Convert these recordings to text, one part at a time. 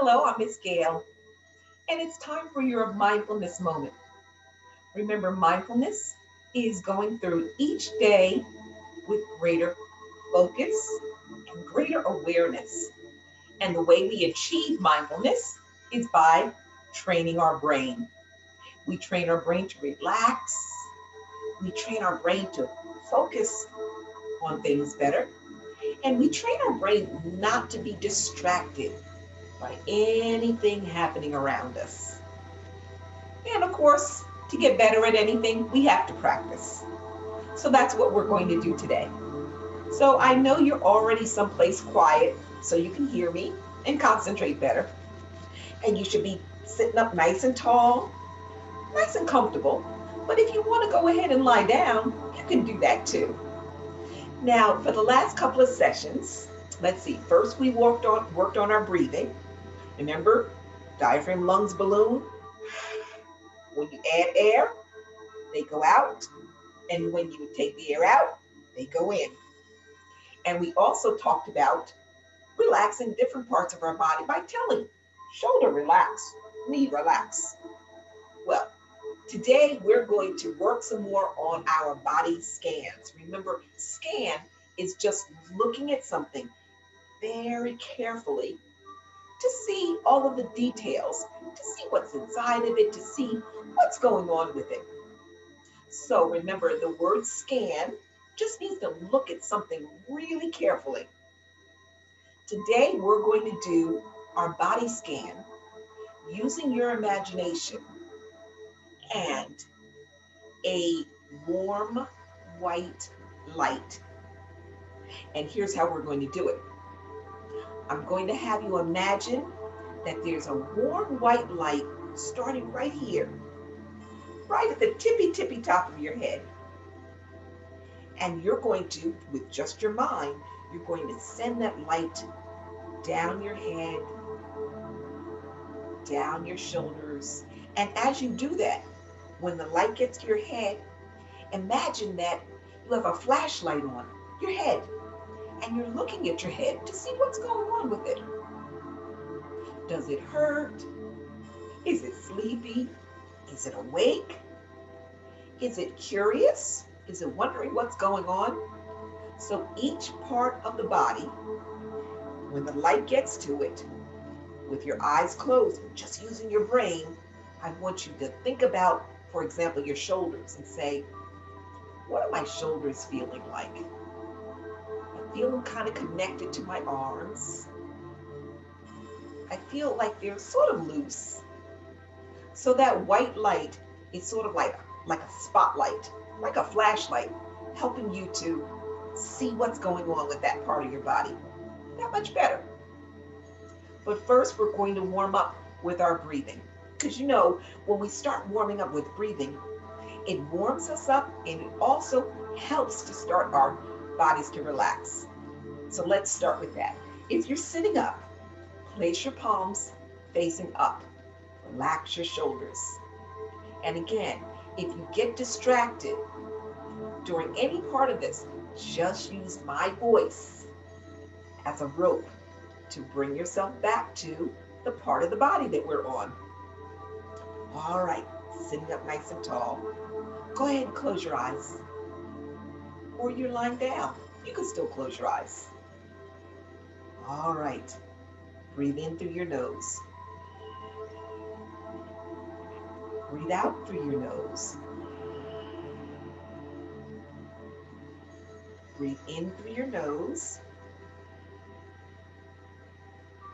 Hello, I'm Miss Gail, and it's time for your mindfulness moment. Remember, mindfulness is going through each day with greater focus and greater awareness. And the way we achieve mindfulness is by training our brain. We train our brain to relax, we train our brain to focus on things better, and we train our brain not to be distracted by anything happening around us. And of course, to get better at anything, we have to practice. So that's what we're going to do today. So I know you're already someplace quiet so you can hear me and concentrate better. And you should be sitting up nice and tall, nice and comfortable. But if you want to go ahead and lie down, you can do that too. Now, for the last couple of sessions, let's see. First, we worked on our breathing. Remember, diaphragm, lungs, balloon. When you add air, they go out. And when you take the air out, they go in. And we also talked about relaxing different parts of our body by telling shoulder relax, knee relax. Well, today we're going to work some more on our body scans. Remember, scan is just looking at something very carefully to see all of the details, to see what's inside of it, to see what's going on with it. So remember, the word scan just means to look at something really carefully. Today, we're going to do our body scan using your imagination and a warm white light. And here's how we're going to do it. I'm going to have you imagine that there's a warm white light starting right here, right at the tippy top of your head. And you're going to, with just your mind, you're going to send that light down your head, down your shoulders. And as you do that, when the light gets to your head, imagine that you have a flashlight on your head and you're looking at your head to see what's going on with it. Does it hurt? Is it sleepy? Is it awake? Is it curious? Is it wondering what's going on? So each part of the body, when the light gets to it, with your eyes closed, just using your brain, I want you to think about, for example, your shoulders and say, what are my shoulders feeling like? I feel them kind of connected to my arms. I feel like they're sort of loose. So that white light is sort of like a spotlight, like a flashlight, helping you to see what's going on with that part of your body. That much better. But first, we're going to warm up with our breathing. Because when we start warming up with breathing, it warms us up and it also helps to start our bodies to relax. So let's start with that. If you're sitting up, place your palms facing up. Relax your shoulders. And again, if you get distracted during any part of this, just use my voice as a rope to bring yourself back to the part of the body that we're on. All right, sitting up nice and tall. Go ahead and close your eyes. Or you're lying down. You can still close your eyes. All right, breathe in through your nose. Breathe out through your nose. Breathe in through your nose.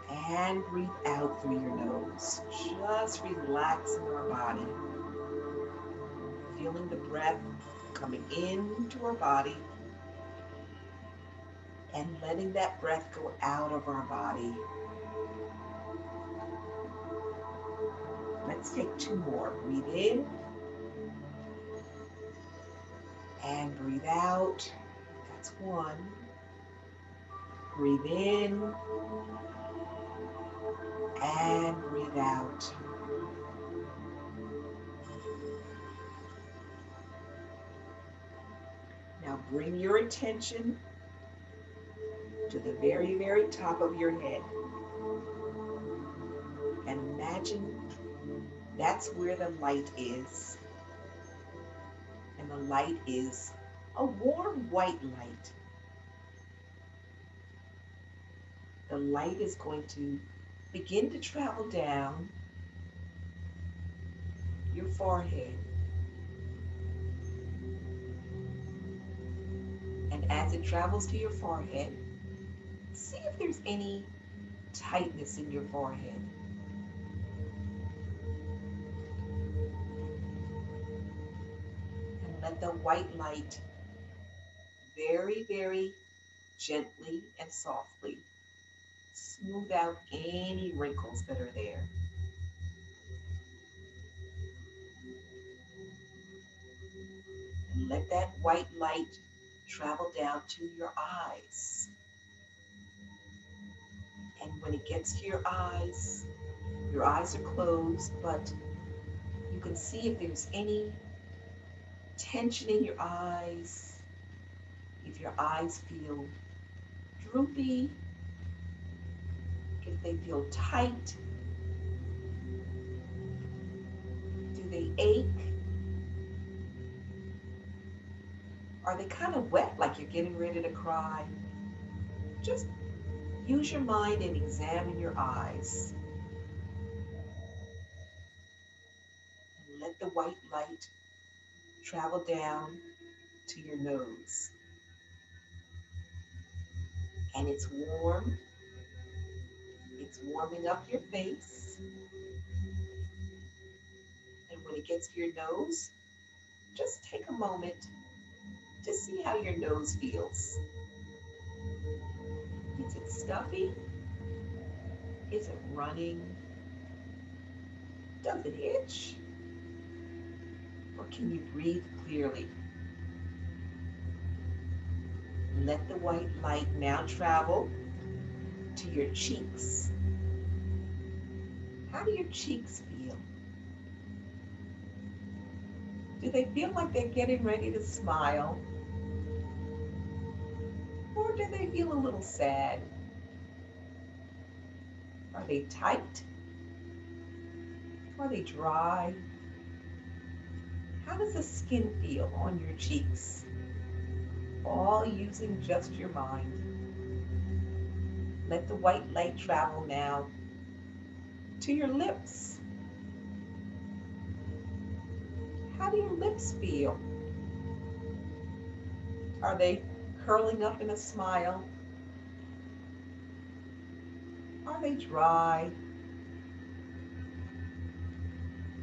And breathe out through your nose. Just relaxing our body. Feeling the breath coming into our body and letting that breath go out of our body. Let's take two more. Breathe in and breathe out. That's one. Breathe in and breathe out. Now bring your attention to the very top of your head. And imagine that's where the light is. And the light is a warm white light. The light is going to begin to travel down your forehead. And as it travels to your forehead, see if there's any tightness in your forehead. And let the white light very, very gently and softly smooth out any wrinkles that are there. And let that white light travel down to your eyes. And when it gets to your eyes are closed, but you can see if there's any tension in your eyes, if your eyes feel droopy, if they feel tight, do they ache? Are they kind of wet, like you're getting ready to cry? Just use your mind and examine your eyes. And let the white light travel down to your nose. And it's warm. It's warming up your face. And when it gets to your nose, just take a moment to see how your nose feels. Is it stuffy? Is it running? Does it itch? Or can you breathe clearly? Let the white light now travel to your cheeks. How do your cheeks feel? Do they feel like they're getting ready to smile? Or do they feel a little sad? Are they tight? Are they dry? How does the skin feel on your cheeks? All using just your mind. Let the white light travel now to your lips. How do your lips feel? Are they curling up in a smile? Are they dry?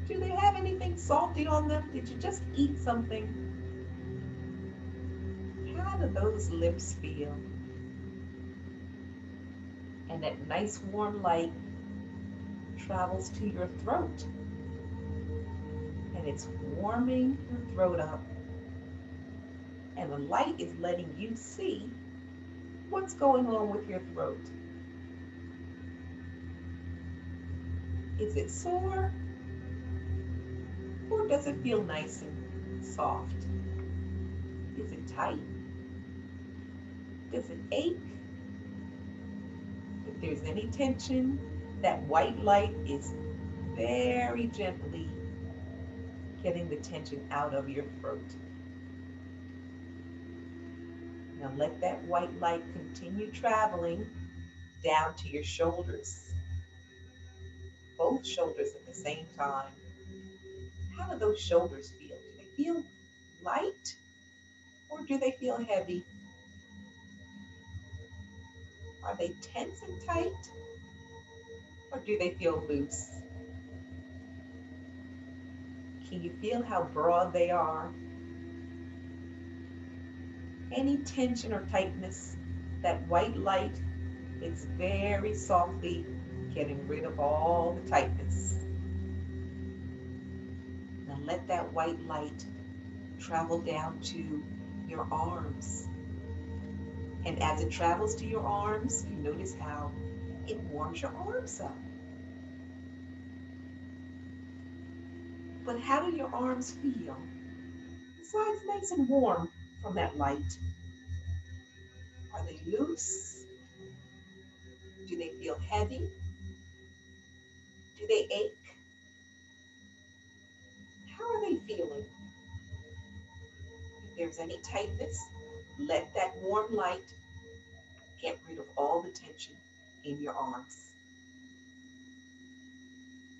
Do they have anything salty on them? Did you just eat something? How do those lips feel? And that nice warm light travels to your throat. And it's warming your throat up. And the light is letting you see what's going on with your throat. Is it sore? Or does it feel nice and soft? Is it tight? Does it ache? If there's any tension, that white light is very gently getting the tension out of your throat. Now let that white light continue traveling down to your shoulders. Both shoulders at the same time. How do those shoulders feel? Do they feel light or do they feel heavy? Are they tense and tight or do they feel loose? Can you feel how broad they are? Any tension or tightness, that white light is very softly getting rid of all the tightness. Now let that white light travel down to your arms. And as it travels to your arms, you notice how it warms your arms up. But how do your arms feel? Besides nice and warm from that light. Are they loose? Do they feel heavy? they ache? How are they feeling? If there's any tightness, let that warm light get rid of all the tension in your arms.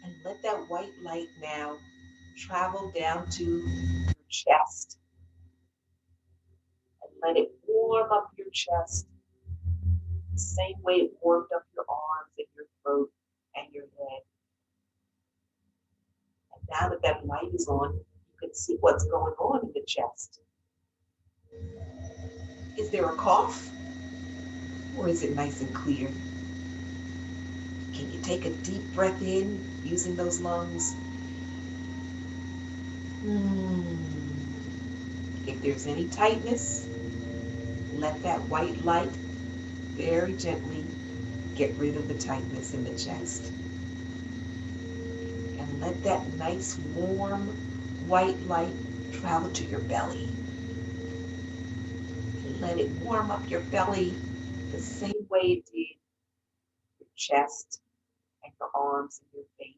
And let that white light now travel down to your chest and let it warm up your chest the same way it warmed up your arms and your throat and your head. And now that that light is on, you can see what's going on in the chest. Is there a cough? Or is it nice and clear? Can you take a deep breath in using those lungs? If there's any tightness, let that white light very gently get rid of the tightness in the chest. And let that nice warm white light travel to your belly. And let it warm up your belly the same way it did your chest and your arms and your face.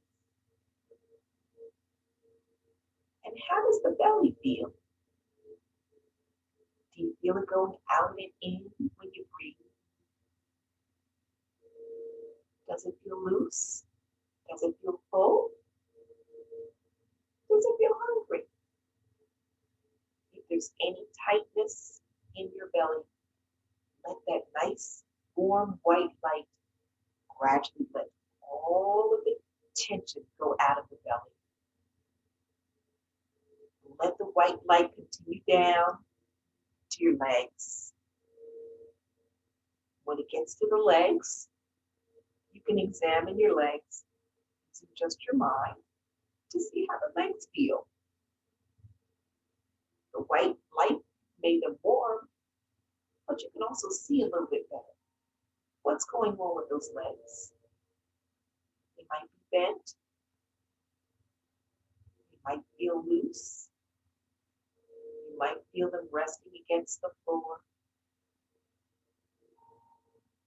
And how does the belly feel? Do you feel it going out and in when you breathe? Does it feel loose? Does it feel full? Does it feel hungry? If there's any tightness in your belly, let that nice, warm, white light gradually let all of the tension go out of the belly. Let the white light continue down to your legs. When it gets to the legs, you can examine your legs using just your mind to see how the legs feel. The white light made them warm, but you can also see a little bit better. What's going on with those legs? They might be bent. You might feel loose. You might feel them resting against the floor.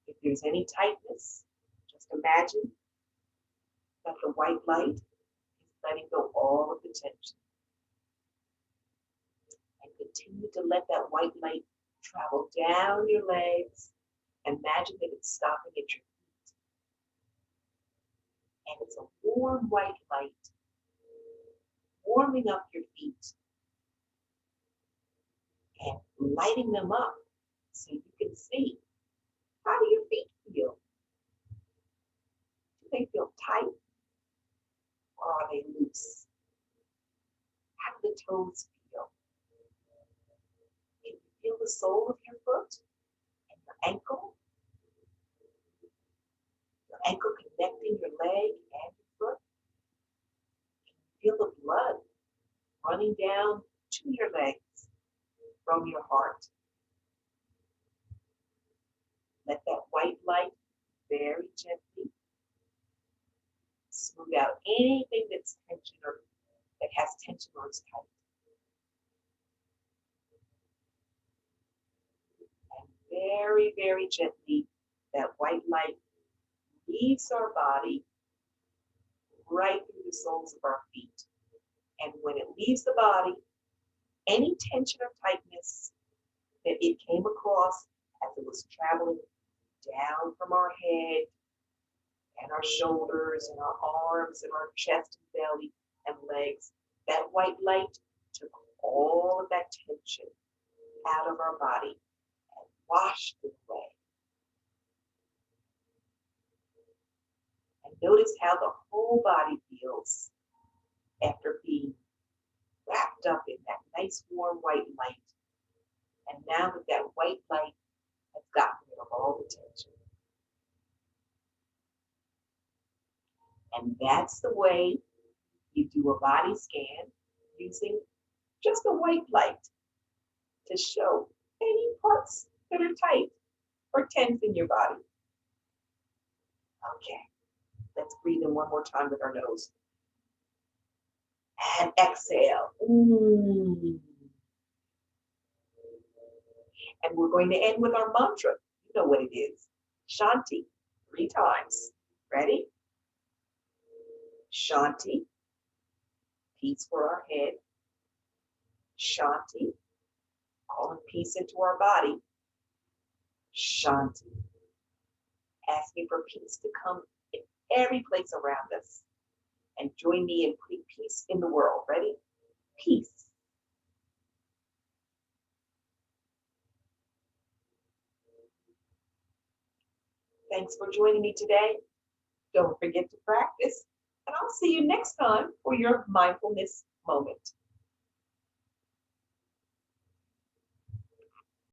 If there's any tightness, just imagine that the white light is letting go all of the tension. And continue to let that white light travel down your legs. Imagine that it's stopping at your feet. And it's a warm white light warming up your feet and lighting them up so you can see, how do your feet feel? Do they feel tight or are they loose? How do the toes feel? Can you feel the sole of your foot and your ankle? Your ankle connecting your leg and your foot? Can you feel the blood running down to your legs from your heart? Let that white light very gently smooth out anything that's tension or that has tension or is tight. And very, very gently, that white light leaves our body right through the soles of our feet. And when it leaves the body, any tension or tightness that it came across as it was traveling down from our head and our shoulders and our arms and our chest and belly and legs, that white light took all of that tension out of our body and washed it away. And notice how the whole body feels after being wrapped up in that nice warm white light. And now that that white light has gotten rid of all the tension. And that's the way you do a body scan using just a white light to show any parts that are tight or tense in your body. Okay, let's breathe in one more time with our nose. And exhale. And we're going to end with our mantra. You know what it is. Shanti, 3 times. Ready? Shanti, peace for our head. Shanti, calling peace into our body. Shanti, asking for peace to come in every place around us. And join me in putting peace in the world. Ready? Peace. Thanks for joining me today. Don't forget to practice, and I'll see you next time for your mindfulness moment.